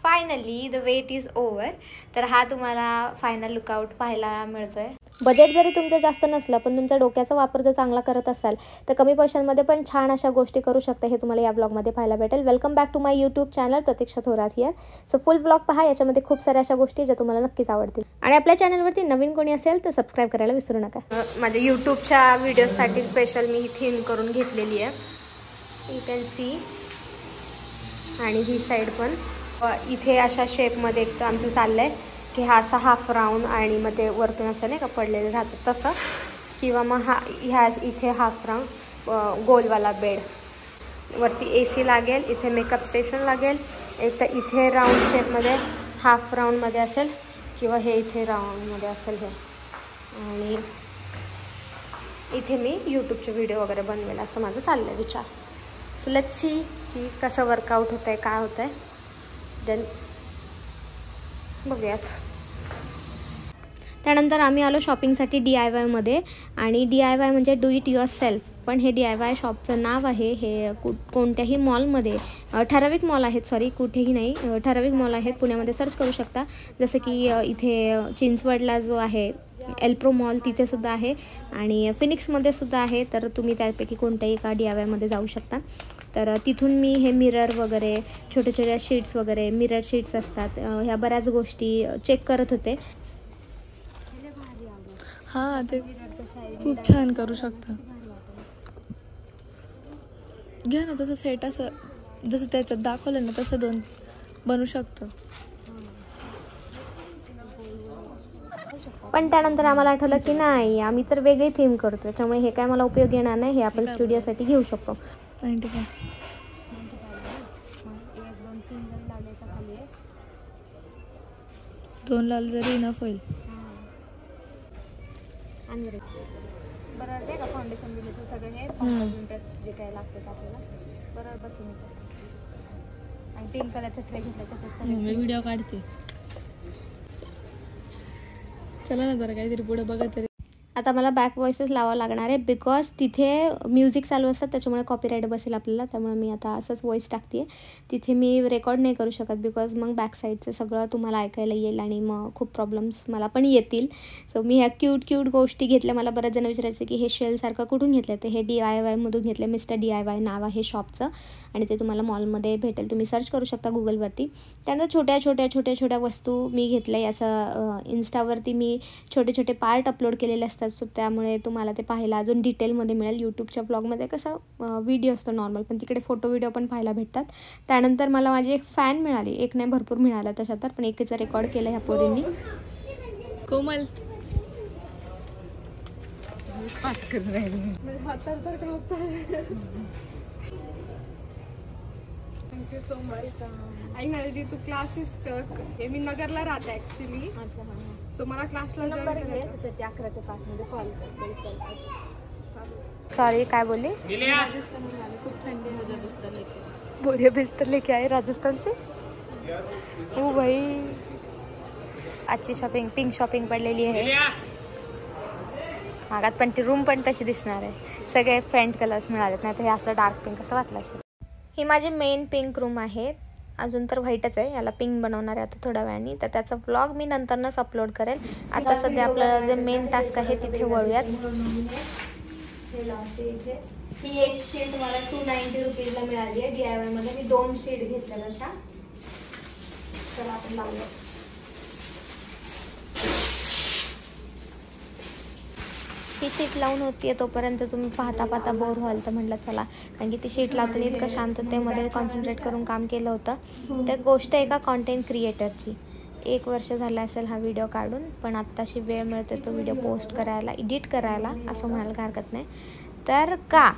Finally the wait is over. तर हा तुम्हाला फायनल लुकआउट पाहायला मिळतोय. बजेट जरी तुमचं जास्त नसलं पण तुमचा डोक्याचा वापर जर चांगला करत असाल तर कमी पैशांमध्ये पण छान अशा गोष्टी करू शकता. हे तुम्हाला या ब्लॉगमध्ये पाहायला भेटेल. Welcome back to my YouTube channel Pratiksha Thorat here. So full blog पहा, याच्यामध्ये खूप साऱ्या अशा गोष्टी ज्या तुम्हाला नक्कीच आवडतील. आणि आपल्या चॅनलवरती नवीन कोणी असेल तर सबस्क्राईब करायला विसरू नका. माझ्या यूट्यूबच्या व्हिडिओसाठी स्पेशल मी ही थीम करून घेतलेली आहे. You can see. आणि ही साईड पण इथे अशा शेपमध्ये एक तर आमचं चाललं आहे की हा असा हाफ राऊंड आणि मग ते वरतून असं नाही का पडलेलं राहतं तसं, किंवा मग ह्या इथे हाफ राऊंड गोलवाला बेड. वरती AC लागेल, इथे मेकअप स्टेशन लागेल. एक तर इथे राऊंड शेपमध्ये हाफ राऊंडमध्ये असेल किंवा हे इथे राऊंडमध्ये असेल हे. आणि इथे मी यूट्यूबचे व्हिडिओ वगैरे बनवेल असं माझं चाललं आहे विचार. सो लेट्स सी की कसं वर्कआउट होतं आहे, काय होतं आहे, देन बघूयात. त्यानंतर आम्ही आलो शॉपिंगसाठी DIYमध्ये. आणि DIY म्हणजे डू इट युअर सेल्फ. पण हे DIY शॉपचं नाव आहे. हे कोणत्याही मॉलमध्ये, ठराविक मॉल आहेत, सॉरी कुठेही नाही, ठराविक मॉल आहेत पुण्यामध्ये, सर्च करू शकता. जसं की इथे चिंचवडला जो आहे एल्प्रो मॉल तिथेसुद्धा आहे आणि फिनिक्समध्ये सुद्धा आहे. तर तुम्ही त्यापैकी कोणत्याही एका DIYमध्ये जाऊ शकता. तर तिथून मी हे मिरर वगैरे, छोट्या छोट्या शीट्स वगैरे, मिरर शीट्स असतात, ह्या बऱ्याच गोष्टी चेक करत होते. हां, ते खूप छान करू शकता. घ्या ना तसं सेट, असं जसं त्याच्यात दाखवलं ना तसं 2 बनवू शकतो. पण त्यानंतर आम्हाला आठवलं की नाही, आम्ही तर वेगळी थीम करतो, त्याच्यामुळे हे काय मला उपयोग येणार नाही, हे आपण स्टुडिओसाठी घेऊ शकतो. 95 2 लाल जरी इनफ होईल. बरोबर आहे का फाउंडेशन बिलेचं सगळं हे 5 मिनिटात जे काय लागतं आपल्याला बरोबर बसून येतं. आणि पिंक कलरचा ट्रे घेतला त्याच्यात मी व्हिडिओ काढते. चला ना जरा काहीतरी पुढे बघा तरी. आता मला बॅक व्हॉइसेस लावावं लागणार आहे बिकॉज तिथे म्युझिक चालू असतात, त्याच्यामुळे कॉपीराईट बसेल आपल्याला. त्यामुळे मी आता असंच व्हॉइस टाकते आहे. तिथे मी रेकॉर्ड नाही करू शकत बिकॉज मग बॅक साईडचं सगळं तुम्हाला ऐकायला येईल आणि मग खूप प्रॉब्लेम्स मला पण येतील. सो मी ह्या क्यूट गोष्टी घेतल्या. मला बरेच जण विचारायचे की हे शेलसारखं कुठून घेतलं, तर हे DIYमधून घेतले. मिस्टर DIY नाव आहे शॉपचं आणि ते तुम्हाला मॉलमध्ये भेटेल. तुम्ही सर्च करू शकता गुगलवरती. त्यानंतर छोट्या वस्तू मी घेतल्या. याचं इन्स्टावरती मी छोटे पार्ट अपलोड केलेले असतात. सो त्यामुळे तुम्हाला ते पाहायला अजून डिटेलमध्ये मिळेल. यूट्यूबच्या ब्लॉगमध्ये कसं व्हिडिओ असतो नॉर्मल, पण तिकडे फोटो व्हिडिओ पण पाहायला भेटतात. त्यानंतर मला माझी एक फॅन मिळाली, एक नाही भरपूर मिळाला तशा तर, पण एकीचा रेकॉर्ड केला ह्या पोरींनी. कोमल थँक्यू सो मच. ऐक ना दीदी, तू क्लासेस कर. मी नगरला राहते ॲक्च्युली. अच्छा हां हां. सो मला क्लासला जॉईन करायचं. त्याच्यात 11 ते 5 मध्ये कॉल करते. सॉरी काय बोलली? राजस्थानला आले, खूप थंडी आहे राजस्थान. बोरिया बिस्तर लेके आए राजस्थान से. ओ भाई अच्छी शॉपिंग, पिंक शॉपिंग पडलेली आहे मागात. पण ती रूम पण तशी दिसणार आहे. सगळे फेंट कलर्स मिळालेत, नाही तर हे असं डार्क पिंक असं वाटलं असेल. ही माझी मेन पिंक रूम आहे. अजून तर व्हाईटच आहे, याला पिंक बनवणार आहे आता थोड्या वेळाने. तर त्याचा व्लॉग मी नंतरनंच अपलोड करेल. आता सध्या आपलं जे मेन टास्क आहे तिथे वळूयात. ही एक शीट मला 290 रुपीजला मिळाली आहे DIYमध्ये. मी 2 शीट घेतल्या तशा. चला आपण लावूया. ती शीट लावून होती तोपर्यंत तुम्ही पाहता बोर व्हाल, तर म्हटलं चला, कारण की ती शीट लावताना इतकं शांततेमध्ये कॉन्सन्ट्रेट करून काम केलं होतं. तर गोष्ट एका कॉन्टेंट क्रिएटरची. 1 वर्ष झालं असेल हा व्हिडिओ काढून, पण आत्ताशी वेळ मिळतो तो व्हिडिओ पोस्ट करायला, एडिट करायला, असं म्हणायला काही हरकत नाही. तर का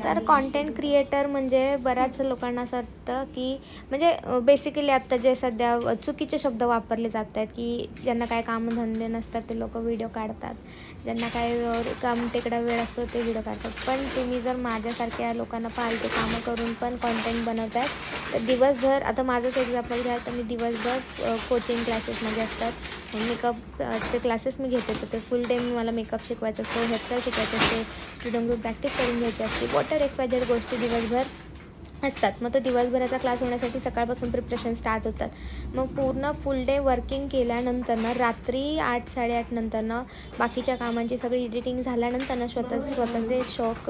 तर कॉन्टेंट क्रिएटर म्हणजे बऱ्याच लोकांना असं वाटतं की म्हणजे बेसिकली आत्ता जे सध्या चुकीचे शब्द वापरले जात आहेत की ज्यांना काय कामधंदे नसतात ते लोक व्हिडिओ काढतात, ज्यांना काय काम तिकडा वेळ असतो ते व्हिडिओ काढतात. पण तुम्ही जर माझ्यासारख्या लोकांना पाहाल ते कामं करून पण कॉन्टेंट बनवत आहेत, तर दिवसभर, आता माझंच एक्झाम्पल घ्या, तर मी दिवसभर कोचिंग क्लासेसमध्ये असतात, मेकअपचे क्लासेस मी घेते, तर ते फुल डे मी मला मेकअप शिकवायचं असतो, हेअरस्टाईल शिकवायचं असते, स्टुडंट ग्रुप प्रॅक्टिस करून घ्यायची असते, वॉटर XYZ गोष्टी दिवसभर असतात. मग तो दिवसभराचा क्लास होण्यासाठी सकाळपासून प्रिपरेशन स्टार्ट होतात. मग पूर्ण फुल डे वर्किंग केल्यानंतरनं रात्री 8-8:30 नंतरनं बाकीच्या कामांची सगळी एडिटिंग झाल्यानंतरनं स्वतःचे शौक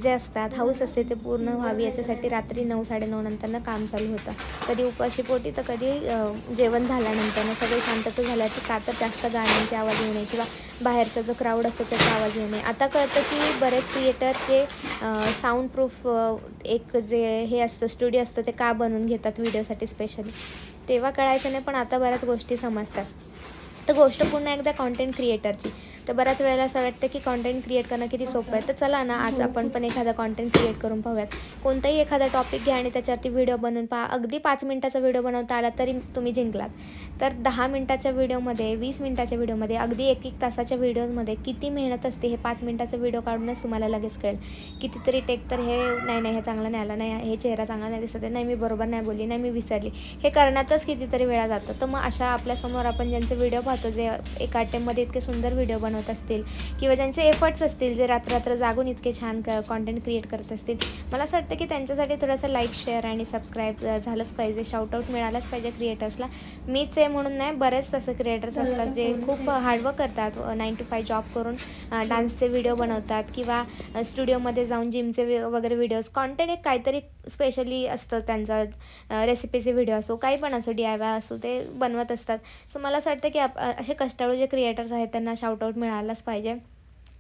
जे असतात, हाऊस असते ते पूर्ण व्हावी याच्यासाठी रात्री 9-9:30 नंतरनं काम चालू होतं. कधी उपाशी पोटी तर कधी जेवण झाल्यानंतरनं सगळी शांतता झाल्याची, का तर जास्त गाण्यांचे आवाज येणे किंवा बाहेरचा जो क्राऊड असतो त्याचा आवाज येणे. आता कळतं की बरेच क्रिएटर ते साऊंड प्रूफ एक जे हे असतं स्टुडिओ असतो ते का बनवून घेतात व्हिडिओसाठी स्पेशली. तेव्हा कळायचं नाही, पण आता बऱ्याच गोष्टी समजतात. तर गोष्ट पुन्हा एकदा कॉन्टेंट क्रिएटरची. तर बऱ्याच वेळेला असं वाटतं की कॉन्टेंट क्रिएट करणं किती सोपं आहे. तर चला ना, आज आपण पण एखादा कॉन्टेंट क्रिएट करून पाहूयात. कोणताही एखादा टॉपिक घ्या आणि त्याच्यावरती व्हिडिओ बनवून पहा. अगदी 5 मिनिटाचा व्हिडिओ बनवता आला तरी तुम्ही जिंकलात. तर 10 मिनिटाच्या व्हिडिओमध्ये, 20 मिनिटाच्या व्हिडिओमध्ये, अगदी 1-1 तासाच्या व्हिडिओमध्ये किती मेहनत असते हे 5 मिनिटाचा व्हिडिओ काढूनच तुम्हाला लगेच कळेल. कितीतरी टेक तर हे नाही हे चांगलं नाही आलं, नाही हे चेहरा चांगला नाही दिसत आहे, नाही मी बरोबर नाही बोलली, नाही मी विसरली, हे करण्यातच कितीतरी वेळा जातं. तर मग अशा आपल्यासमोर आपण ज्यांचे व्हिडिओ पाहतो, जे एका अटेम्पमध्ये इतके सुंदर व्हिडिओ बनवत असतील किंवा ज्यांचे एफर्ट्स असतील, जे रात्र जागून इतके छान कॉन्टेंट क्रिएट करत असतील, मला असं वाटतं की त्यांच्यासाठी थोडंसं लाईक, शेअर आणि सबस्क्राईब झालंच पाहिजे. शाउटआउट मिळालंच पाहिजे क्रिएटर्सला. मीच आहे म्हणून नाही, बरेच तसे क्रिएटर्स असतात जे खूप हार्डवर्क करतात. 9 to 5 जॉब करून डान्सचे व्हिडिओ बनवतात किंवा स्टुडिओमध्ये जाऊन जिमचे वगैरे व्हिडिओज, कॉन्टेंट एक काहीतरी स्पेशली असतं त्यांचा. रेसिपीचे व्हिडिओ असो, काही पण असो, DIY असो, ते बनवत असतात. सो मला असं वाटतं की असे कष्टाळू जे क्रिएटर्स आहेत त्यांना शाउटआउट मिळालाच पाहिजे.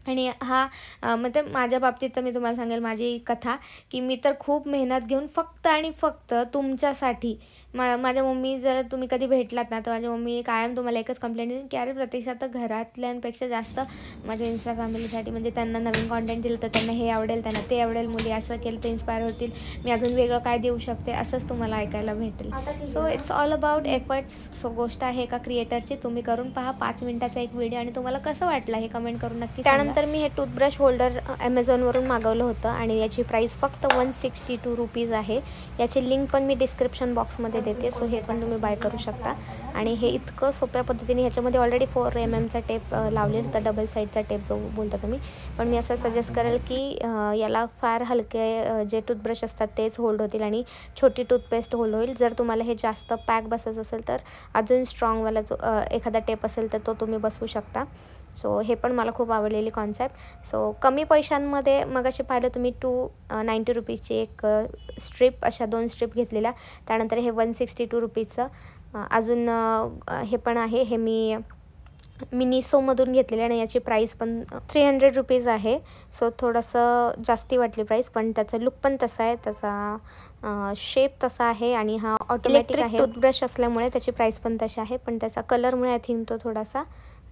आणि हा मतलब माझ्या बाबतीत तर मी तुम्हाला सांगेल माझी कथा, की मी तर खूप मेहनत घेऊन फक्त आणि फक्त तुमच्यासाठी, माझ्या मम्मी, जर तुम्ही कधी भेटलात ना तर माझ्या मम्मी कायम तुम्हाला एकच कंप्लेंट देईल की अरे प्रतीक्षा तर घरातल्यांपेक्षा जास्त माझ्या इन्स्टा फॅमिलीसाठी, म्हणजे त्यांना नवीन कॉन्टेंट दिलं तर त्यांना हे आवडेल, त्यांना ते आवडेल, मुली असं केलं तर इन्स्पायर होतील, मी अजून वेगळं काय देऊ शकते, असंच तुम्हाला ऐकायला भेटेल. So it's all about efforts. So गोष्ट आहे एका क्रिएटरची. तुम्ही करून पहा 5 मिनिटाचा एक व्हिडिओ आणि तुम्हाला कसं वाटलं हे कमेंट करून नक्की सांगा. तर मी हे टूथब्रश होल्डर ॲमेझॉनवरून मागवलं होतं आणि याची प्राईस फक्त 162 रुपीज आहे. याची लिंक पण मी डिस्क्रिप्शन बॉक्समध्ये देते. सो हे पण तुम्ही बाय करू शकता. आणि हे इतकं सोप्या पद्धतीने, ह्याच्यामध्ये ऑलरेडी 4 mm टेप लावलेला होता, डबल साईडचा टेप जो बोलता तुम्ही. पण मी असं सजेस्ट करेल की याला फार हलके जे टूथब्रश असतात तेच होल्ड होतील आणि छोटी टूथपेस्ट होल्ड होईल. जर तुम्हाला हे जास्त पॅक बसायचं असेल तर अजून स्ट्रॉंगवाला जो एखादा टेप असेल तर तो तुम्ही बसवू शकता. सो हे पण मला खूप आवडलेली कॉन्सेप्ट. सो कमी पैशांमध्ये मग असे पाहिलं तुम्ही 290 रुपीजची एक स्ट्रिप, अशा 2 स्ट्रिप घेतलेल्या. त्यानंतर हे 162 रुपीजचं अजून हे पण आहे. हे मी मिनिसोमधून घेतलेलं आणि याची प्राईस पण 300 रुपीज आहे. सो थोडंसं जास्ती वाटली प्राईस, पण त्याचं लुक पण तसा आहे, त्याचा शेप तसा आहे आणि हा ऑटोमॅटिक आहे. टूथब्रश असल्यामुळे त्याची प्राईस पण तशी आहे, पण त्याचा कलरमुळे आय थिंक तो थोडासा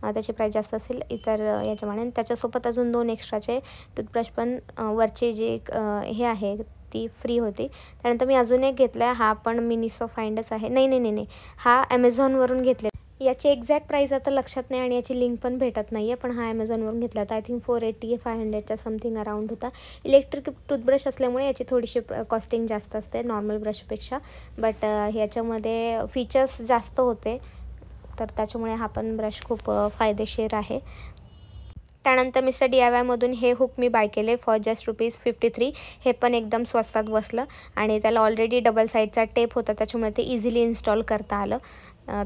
त्याची प्राईस जास्त असेल इतर याच्यामुळे. त्याच्यासोबत अजून 2 एक्स्ट्राचे टूथब्रश पण वरचे जे हे आहे ती फ्री होती. त्यानंतर मी अजून एक घेतला आहे, हा पण मिनिसो फाइंडच आहे. नाही, हा ॲमेझॉनवरून घेतला. याची एक्झॅक्ट प्राईस आता लक्षात नाही आणि याची लिंक पण भेटत नाही आहे, पण हा ॲमेझॉनवरून घेतला होता. आय थिंक 480-500च्या समथिंग अराउंड होता. इलेक्ट्रिक टूथब्रश असल्यामुळे याची थोडीशी कॉस्टिंग जास्त असते नॉर्मल ब्रशपेक्षा, बट ह्याच्यामध्ये फीचर्स जास्त होते, तर त्याच्यामुळे हा पण ब्रश खूप फायदेशीर आहे. त्यानंतर मिस्टर DIYमधून हे हुक मी बाय केले फॉर जस्ट ₹53. हे पण एकदम स्वस्तात बसलं आणि त्याला ऑलरेडी डबल साईडचा टेप होता, त्याच्यामुळे ते इझिली इन्स्टॉल करता आलं.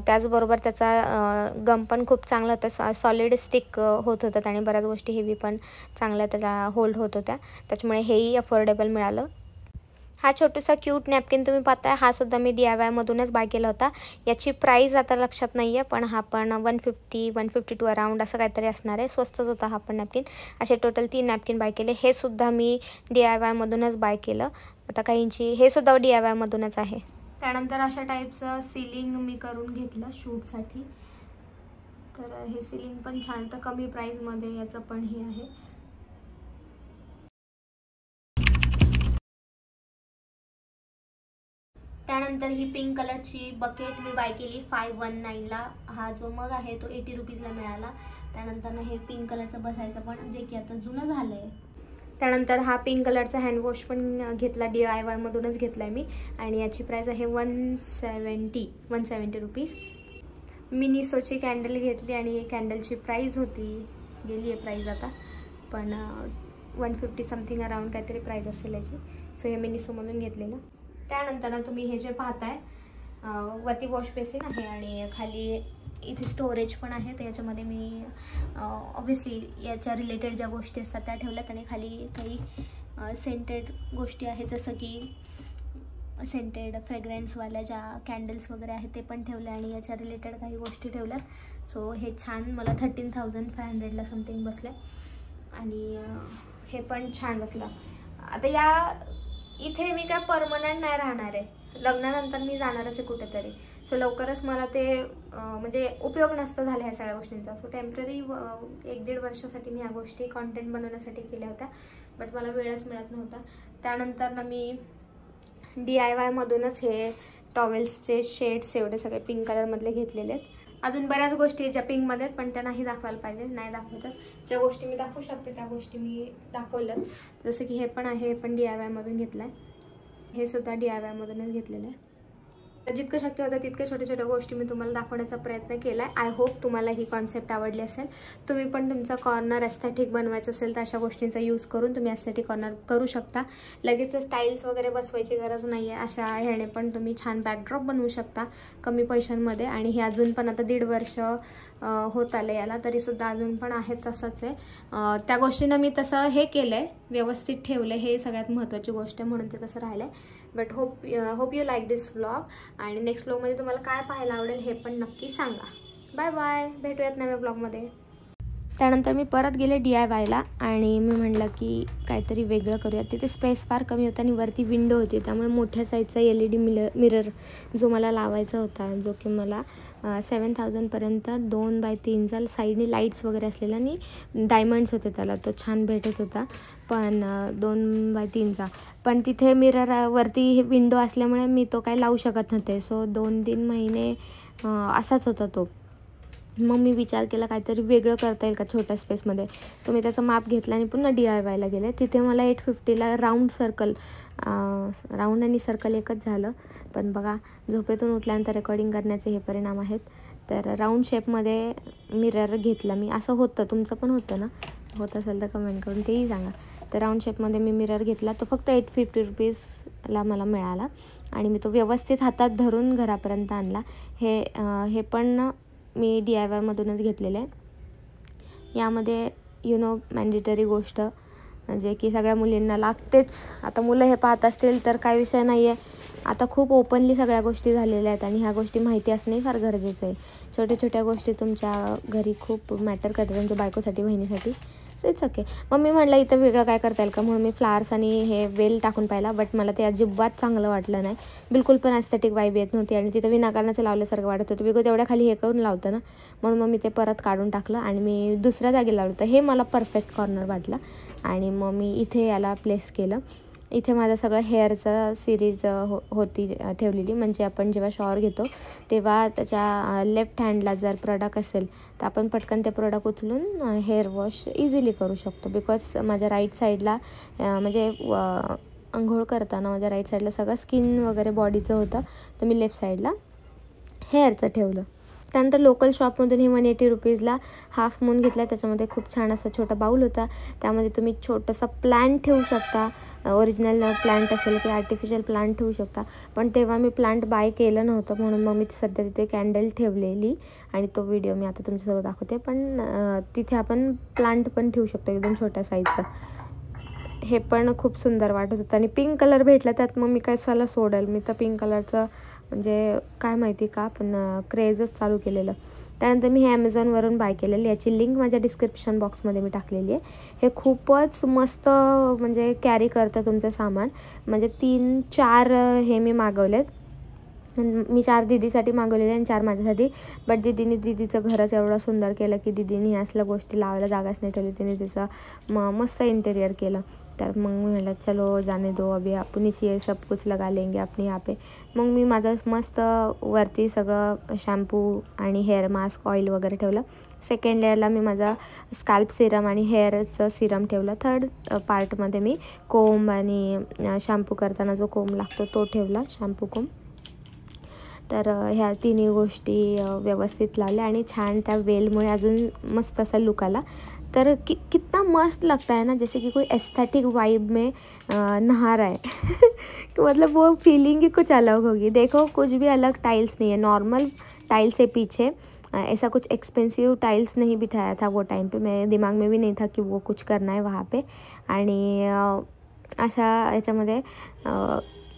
त्याचबरोबर त्याचा गम पण खूप चांगला होता, सॉलिड स्टिक होत होतात आणि बऱ्याच गोष्टी हेवी पण चांगल्या त्याला होल्ड होत होत्या, त्याच्यामुळे हेही अफोर्डेबल मिळालं. हा छोटासा क्यूट नॅपकिन तुम्ही पाहताय, हा सुद्धा मी DIYमधूनच बाय केला होता. याची प्राईस आता लक्षात नाही आहे, पण हा पण 150-152 अराउंड असं काहीतरी असणार आहे. स्वस्तच होता हा पण नॅपकिन. असे टोटल 3 नॅपकिन बाय केले. हे सुद्धा मी DIYमधूनच बाय केलं. आता काहींची हे सुद्धा DIYमधूनच आहे. त्यानंतर अशा टाईपचं सिलिंग मी करून घेतलं शूटसाठी. तर हे सिलिंग पण छान, तर कमी प्राईजमध्ये याचं पण हे आहे. त्यानंतर ही पिंक कलरची बकेट मी बाय केली 519ला. हा जो मग आहे तो 80 रुपीजला मिळाला. त्यानंतर हे पिंक कलरचं बसायचं पण, जे की आता जुनं झालं आहे. त्यानंतर हा पिंक कलरचा हँडवॉश पण घेतला, DIYमधूनच घेतला आहे मी आणि याची प्राईस आहे 170 रुपीज. मिनिसोची कॅन्डल घेतली आणि कॅन्डलची प्राईस होती, गेली आहे प्राईस आता, पण 150 समथिंग अराउंड काहीतरी प्राईस असेल याची. सो हे मिनिसोमधून घेतलेलं. त्यानंतर ना तुम्ही हे जे पाहताय वरती वॉश बेसिन आहे आणि खाली इथे स्टोरेज पण आहे. तर याच्यामध्ये मी ऑब्व्हियसली याच्या रिलेटेड ज्या गोष्टी असतात त्या ठेवल्यात आणि खाली काही सेंटेड गोष्टी आहेत, जसं की सेंटेड फ्रेग्रन्सवाल्या ज्या कॅन्डल्स वगैरे आहेत ते पण ठेवले आणि याच्या रिलेटेड काही गोष्टी ठेवल्यात. सो हे छान मला 13,500ला समथिंग बसले आणि हे पण छान बसलं. आता या इथे मी काय परमनंट नाही राहणार आहे, लग्नानंतर मी जाणारच आहे कुठेतरी. सो लवकरच मला ते म्हणजे उपयोग नसतं झाला ह्या सगळ्या गोष्टींचा. सो टेम्पररी 1-1.5 वर्षासाठी मी ह्या गोष्टी कॉन्टेंट बनवण्यासाठी केल्या होत्या, बट मला वेळच मिळत नव्हता. त्यानंतर ना मी DIY मधूनच हे टॉवेल्सचे शेड्स एवढे सगळे पिंक कलरमधले घेतलेले आहेत. अजून बऱ्याच गोष्टी आहेत ज्या पिंकमध्ये आहेत, पण त्या नाही दाखवायला पाहिजे, नाही दाखवतात. ज्या गोष्टी मी दाखवू शकते त्या गोष्टी मी दाखवल्यात. जसं की हे पण आहे, हे पण DIY मधून घेतलं आहे. हे सुद्धा DIY मधूनच घेतलेलं आहे. तर जितकं शक्य होतं तितक्या छोट्या छोट्या गोष्टी मी तुम्हाला दाखवण्याचा प्रयत्न केला आहे. आय होप तुम्हाला ही कॉन्सेप्ट आवडली असेल. तुम्ही पण तुमचा कॉर्नर एस्थेटिक बनवायचं असेल तर अशा गोष्टींचा यूज करून तुम्ही एस्थेटिक कॉर्नर करू शकता. लगेच स्टाईल्स वगैरे बसवायची गरज नाही आहे. अशा ह्याने पण तुम्ही छान बॅकड्रॉप बनवू शकता कमी पैशांमध्ये. आणि हे अजून पण आता 1.5 वर्ष होत आले याला, तरीसुद्धा अजून पण आहे तसंच आहे. त्या गोष्टीनं मी तसं हे केलं आहे, व्यवस्थित ठेवलं आहे, हे सगळ्यात महत्त्वाची गोष्ट आहे, म्हणून ते तसं राहिलं आहे. But hope you like this vlog. आणि नेक्स्ट व्लॉगमध्ये तुम्हाला काय पाहायला आवडेल हे पण नक्की सांगा. बाय बाय, भेटूयात नव्या व्लॉगमध्ये. त्यानंतर मी परत गेले DIYला आणि मी म्हटलं की काहीतरी वेगळं करूया. तिथे स्पेस फार कमी होता आणि वरती विंडो होती, त्यामुळे मोठ्या साईजचा LED मिरर जो मला लावायचा होता, जो की मला 7,000पर्यंत 2x3चा साईडने लाईट्स वगैरे असलेला आणि डायमंड्स होते त्याला, तो छान भेटत होता. पण 2x3चा पण तिथे मिररवरती विंडो असल्यामुळे मी तो काही लावू शकत नव्हते. सो 2-3 महिने असाच होता तो. मग मी विचार केला काहीतरी वेगळं करता येईल का छोट्या स्पेसमध्ये. सो मी त्याचं माप घेतलं आणि पुन्हा DIYला गेले. तिथे मला 850ला राऊंड आणि सर्कल एकच झालं. पण बघा, झोपेतून उठल्यानंतर रेकॉर्डिंग करण्याचे हे परिणाम आहेत. तर राऊंड शेपमध्ये मिरर घेतला मी. असं होतं, तुमचं पण होतं ना? होत असेल तर कमेंट करून तेही सांगा. तर राऊंड शेपमध्ये मी मिरर घेतला. तो फक्त 850 रुपीजला मला मिळाला आणि मी तो व्यवस्थित हातात धरून घरापर्यंत आणला. हे पण मी DIY मधूनच घेतलेले आहे. यामध्ये मॅन्डेटरी गोष्ट म्हणजे की सगळ्या मुलींना लागतेच. आता मुलं हे पाहत असतील तर काही विषय नाही आहे. आता खूप ओपनली सगळ्या गोष्टी झालेल्या आहेत आणि ह्या गोष्टी माहिती असणे फार गरजेचं आहे. छोट्या छोट्या गोष्टी तुमच्या घरी खूप मॅटर करतात, तुमच्या बायकोसाठी, बहिणीसाठी. So it's okay. मग मी म्हटलं इथं वेगळं काय करता येईल का, म्हणून मी फ्लावर्स आणि हे वेल टाकून पाहिला. बट मला ते अजिबात चांगलं वाटलं नाही. बिलकुल पण एस्थेटिक वाईब येत नव्हती आणि तिथं विनाकारणाचं लावल्यासारखं वाटत होतं. बिकॉज एवढ्या खाली हे करून लावतं ना, म्हणून मग मी ते परत काढून टाकलं आणि मी दुसऱ्या जागी लावलं. तर हे मला परफेक्ट कॉर्नर वाटलं आणि मग मी इथे याला प्लेस केलं. इथे माझं सगळं हेअरचं सिरीज होती ठेवलेली. म्हणजे आपण जेव्हा शॉवर घेतो तेव्हा त्याच्या लेफ्ट हँडला जर प्रोडक्ट असेल तर आपण पटकन ते प्रोडक्ट उचलून हेअर वॉश इझिली करू शकतो. बिकॉज माझ्या राईट साईडला म्हणजे आंघोळ करताना माझ्या राईट साईडला सगळं स्किन वगैरे बॉडीचं होतं, तर मी लेफ्ट साईडला हेअरचं ठेवलं. त्यानंतर लोकल शॉपमधून हे 180 रुपीजला हाफ मून घेतला. त्याच्यामध्ये खूप छान असा छोटा बाऊल होता. त्यामध्ये तुम्ही छोटंसं प्लांट ठेवू शकता. ओरिजिनल प्लांट असेल की आर्टिफिशियल प्लांट ठेवू शकता. पण तेव्हा मी प्लांट बाय केलं नव्हतं, म्हणून मग मी सध्या तिथे कॅन्डल ठेवलेली आणि तो व्हिडिओ मी आता तुमच्यासोबत दाखवते. पण तिथे आपण प्लांट पण ठेवू शकतो एकदम छोट्या साईजचं. हे पण खूप सुंदर वाटत होतं आणि पिंक कलर भेटला त्यात. मग मी काय साला सोडेल, मी तर पिंक कलरचं म्हणजे काय माहिती का, पण क्रेजच चालू केलेलं. त्यानंतर मी हे ॲमेझॉनवरून बाय केलेलं. याची लिंक माझ्या डिस्क्रिप्शन बॉक्समध्ये मी टाकलेली आहे. हे खूपच मस्त म्हणजे कॅरी करतं तुमचं सामान. म्हणजे 3-4 हे मी मागवलेत. मी 4 दीदीसाठी मागवलेले आणि 4 माझ्यासाठी. बट दीदीचं घरच एवढं सुंदर केलं की दीदीने ह्या असल्या गोष्टी लावायला जागाच नाही ठेवली. तिने तिचं मस्त इंटेरियर केलं. तर मग मी म्हटलं चलो जाने दो, अभी आपण इसी सब कुछ लगा लेंगे अपने यहाँ पे. मग मी माझं मस्त वरती सगळं शॅम्पू आणि हेअर मास्क, ऑइल वगैरे ठेवलं. सेकंड लेअरला मी माझा स्कॅल्प सिरम आणि हेअरचं सिरम ठेवलं. थर्ड पार्टमध्ये मी कोंब आणि शॅम्पू करताना जो कोंब लागतो तो ठेवला, शॅम्पू कोंब. तर ह्या तिन्ही गोष्टी व्यवस्थित लावल्या आणि छान त्या वेलमुळे अजून मस्त असा लुक आला. तर कितना मस्त लगता है ना, जैसे कि कोई एस्थेटिक वाइब में नहा रहा है तो मतलब वो फीलिंग ही कुछ अलग होगी। देखो कुछ भी अलग टाइल्स नहीं है, नॉर्मल टाइल्स है पीछे, ऐसा कुछ एक्सपेंसिव टाइल्स नहीं बिठाया था वो टाइम पे, मेरे दिमाग में भी नहीं था कि वो कुछ करना है वहाँ पे। आणि अशा याच्यामध्ये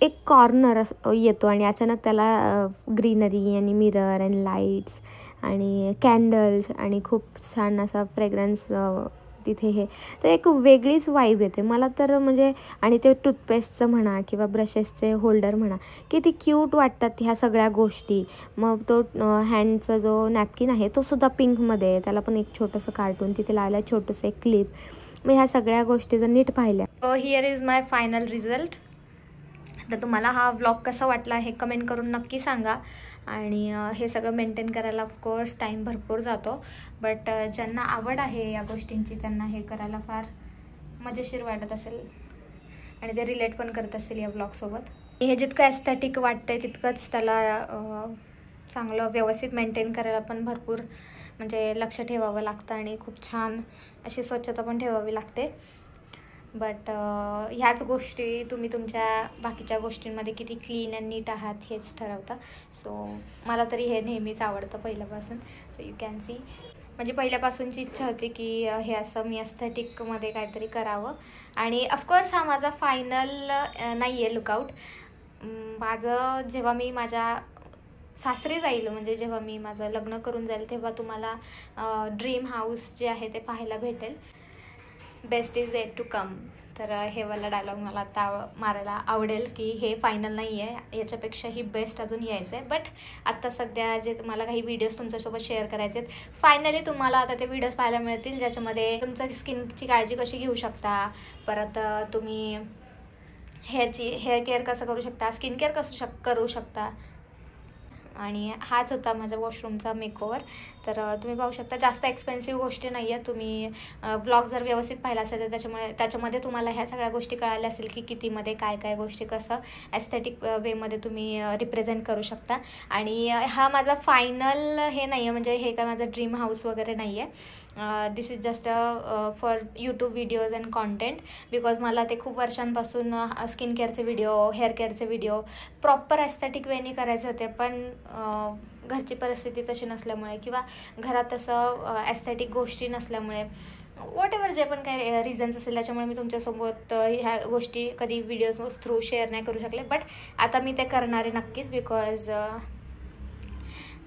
एक कॉर्नर येतो आणि अचानक त्याला ग्रीनरी आणि मिरर आणि लाईट्स आणि कॅन्डल्स आणि खूप छान असा फ्रेग्रन्स तिथे हे, तर एक वेगळीच वाईब येते मला तर म्हणजे। आणि ते टूथपेस्टचं म्हणा किंवा ब्रशेसचे होल्डर म्हणा, किती क्यूट वाटतात ह्या सगळ्या गोष्टी। मग तो हँडचा जो नॅपकिन आहे तो सुद्धा पिंकमध्ये आहे, त्याला पण एक छोटंसं कार्टून तिथे लावलं आहे, छोटंसं एक क्लिप। मग ह्या सगळ्या गोष्टी जर नीट पाहिल्या, here is my final result. तर तुम्हाला हा व्लॉग कसा वाटला हे कमेंट करून नक्की सांगा। आणि हे सगळं मेंटेन करायला ऑफकोर्स टाईम भरपूर जातो, बट ज्यांना आवड आहे या गोष्टींची त्यांना हे करायला फार मजेशीर वाटत असेल आणि ते रिलेट पण करत असतील या ब्लॉगसोबत। हे जितकं ॲस्थेटिक वाटतंय तितकंच त्याला चांगलं व्यवस्थित मेंटेन करायला पण भरपूर म्हणजे लक्ष ठेवावं लागतं आणि खूप छान अशी स्वच्छता पण ठेवावी लागते। बट ह्याच गोष्टी तुम्ही तुमच्या बाकीच्या गोष्टींमध्ये किती क्लीन अँड नीट आहात हेच ठरवता। सो मला तरी हे नेहमीच आवडतं पहिल्यापासून। सो यू कॅन सी, म्हणजे पहिल्यापासूनची इच्छा होती की हे असं मी एस्थेटिकमध्ये काहीतरी करावं। आणि ऑफकोर्स हा माझा फायनल नाही आहे लुकआउट। माझं जेव्हा मी माझ्या सासरी जाईल, म्हणजे जेव्हा मी माझं लग्न करून जाईल, तेव्हा तुम्हाला ड्रीम हाऊस जे आहे ते पाहायला भेटेल। Best is yet to come. तर हे वाला डायलॉग मला आता मारायला आवडेल की हे फायनल नाही आहे, याच्यापेक्षाही बेस्ट अजून यायचं आहे। बट आत्ता सध्या जे तुम्हाला काही व्हिडिओज तुमच्यासोबत शेअर करायचे आहेत, फायनली तुम्हाला आता ते व्हिडिओज पाहायला मिळतील ज्याच्यामध्ये तुमचं स्किनची काळजी कशी घेऊ शकता, परत तुम्ही हेअर केअर कसं करू शकता, स्किन केअर कसं करू शकता। आणि हाच होता माझा वॉशरूमचा मेकओव्हर। तर तुम्ही पाहू शकता जास्त एक्सपेन्सिव्ह गोष्टी नाही आहेत। तुम्ही व्लॉग जर व्यवस्थित पाहिला असेल तर त्याच्यामध्ये तुम्हाला ह्या सगळ्या गोष्टी कळाल्या असेल की कितीमध्ये काय काय गोष्टी कसं ॲस्थेटिक वेमध्ये तुम्ही रिप्रेझेंट करू शकता। आणि हा माझा फायनल हे नाही आहे, म्हणजे हे काय माझं ड्रीम हाऊस वगैरे नाही आहे। This is just for YouTube videos and content, because मला ते खूप वर्षांपासून स्किन केअरचे व्हिडिओ, हेअर केअरचे व्हिडिओ प्रॉपर ॲस्थेटिक वेनी करायचे होते, पण घरची परिस्थिती तशी नसल्यामुळे किंवा घरात तसं ॲस्थेटिक गोष्टी नसल्यामुळे, वॉट एव्हर जे पण काही रिझन्स असेल त्याच्यामुळे मी तुमच्यासोबत ह्या गोष्टी कधी व्हिडिओज थ्रू शेअर नाही करू शकले। बट आता मी ते करणार आहे नक्कीच, बिकॉज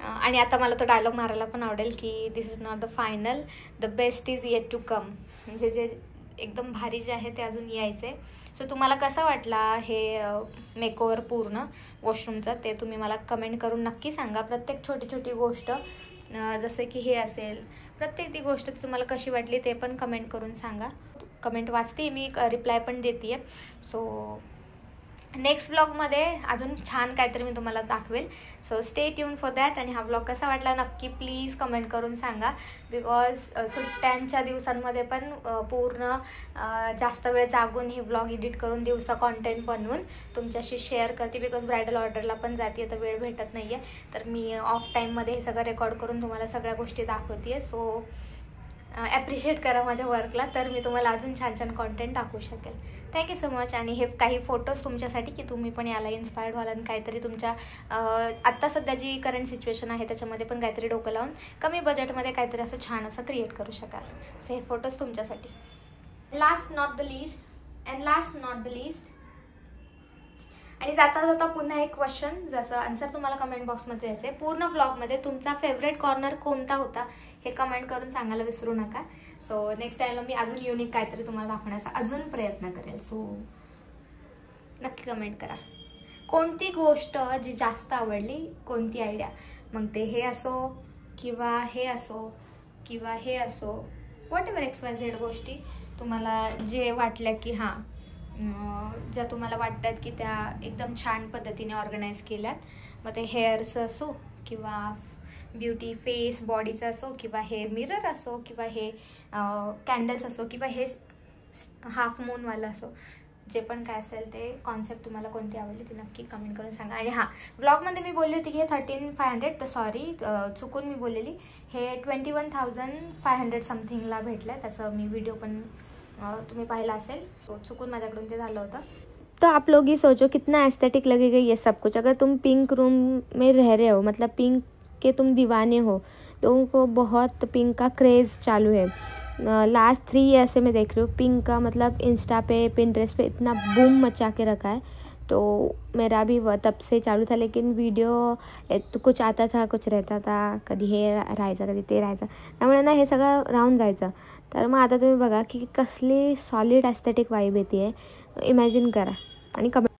आणि आता मला तो डायलॉग मारायला पण आवडेल की this is not the final, the best is yet to come. म्हणजे जे एकदम भारी जे आहे ते अजून यायचे। सो तुम्हाला कसा वाटला हे मेकओव्हर पूर्ण वॉशरूमचा ते तुम्ही मला कमेंट करून नक्की सांगा। प्रत्येक छोटी छोटी गोष्ट जसं की हे असेल, प्रत्येक ती गोष्ट तुम्हाला कशी वाटली ते पण कमेंट करून सांगा। कमेंट वाचते मी, रिप्लाय पण देते आहे। सो नेक्स्ट ब्लॉगमध्ये अजून छान काहीतरी मी तुम्हाला दाखवेल। So stay tune for that. आणि हा ब्लॉग कसा वाटला नक्की प्लीज कमेंट करून सांगा, बिकॉज सुट्ट्यांच्या दिवसांमध्ये पण पूर्ण जास्त वेळ जागून हे ब्लॉग एडिट करून दिवसा कॉन्टेंट बनवून तुमच्याशी शेअर करते, बिकॉज ब्रायडल ऑर्डरला पण जाते तर वेळ भेटत नाही आहे। तर मी ऑफ टाईममध्ये हे सगळं रेकॉर्ड करून तुम्हाला सगळ्या गोष्टी दाखवते आहे। सो ॲप्रिशिएट करा माझ्या वर्कला, तर मी तुम्हाला अजून छान छान कॉन्टेंट दाखवू शकेल। Thank you so much. आणि हे काही फोटोज तुमच्यासाठी की तुम्ही पण याला इन्स्पायर्ड व्हाल आणि काहीतरी तुमच्या आत्ता सध्या जी करंट सिच्युएशन आहे त्याच्यामध्ये पण काहीतरी डोकं लावून कमी बजेटमध्ये काहीतरी असं छान असं क्रिएट करू शकाल। सो हे फोटोज तुमच्यासाठी। लास्ट नॉट द लिस्ट आणि जाता जाता पुन्हा एक क्वेश्चन, ज्याचं आन्सर तुम्हाला कमेंट बॉक्समध्ये द्यायचं आहे। पूर्ण ब्लॉगमध्ये तुमचा फेवरेट कॉर्नर कोणता होता हे कमेंट करून सांगायला विसरू नका। सो नेक्स्ट टाईमला मी अजून युनिक काहीतरी तुम्हाला दाखवण्याचा अजून प्रयत्न करेल। सो नक्की कमेंट करा कोणती गोष्ट जी जास्त आवडली, कोणती आयडिया, मग ते हे असो किंवा हे असो किंवा हे असो, वॉट एव्हर XYZ गोष्टी तुम्हाला जे वाटल्या की हां ज्या तुम्हाला वाटतात की त्या एकदम छान पद्धतीने ऑर्गनाईज केल्यात, मग ते हेअरचं असो किंवा ब्युटी फेस बॉडीचं असो किंवा हे मिरर असो किंवा हे कॅन्डल्स असो किंवा हे हाफ मूनवाला असो, जे पण काय असेल ते कॉन्सेप्ट तुम्हाला कोणती आवडली ती नक्की कमेंट करून सांगा. आणि हां, व्लॉगमध्ये मी बोलली होती की हे 13,500, सॉरी चुकून मी बोललेली, हे 21,500 समथिंगला भेटलं आहे. त्याचं मी व्हिडिओ पण तुम्ही पाहिला असेल. सो चुकून माझ्याकडून ते झालं होतं. तो आप लोग ही सोचो कितना एस्थेटिक लगेगा ये सब कुछ. अगर तुम पिंक रूम में रह रहे हो, मतलब पिंक के तुम दीवाने हो, लोगों को बहुत पिंक का क्रेज़ चालू है. लास्ट 3 ईयर से मैं देख रही हूँ पिंक का, मतलब इंस्टा पे, पिंटरेस्ट पे इतना बूम मचा के रखा है. तो मेरा भी तब से चालू था, लेकिन वीडियो तो कुछ आता था कुछ रहता था, कधी हे राहायचं कधी ते राहायचं, त्यामुळे ना हे सगळं राहून जायचं. तर मग आता तुम्ही बघा की कसली सॉलिड ॲस्थेटिक वाईब येते आहे, इमॅजिन करा आणि कमेंट.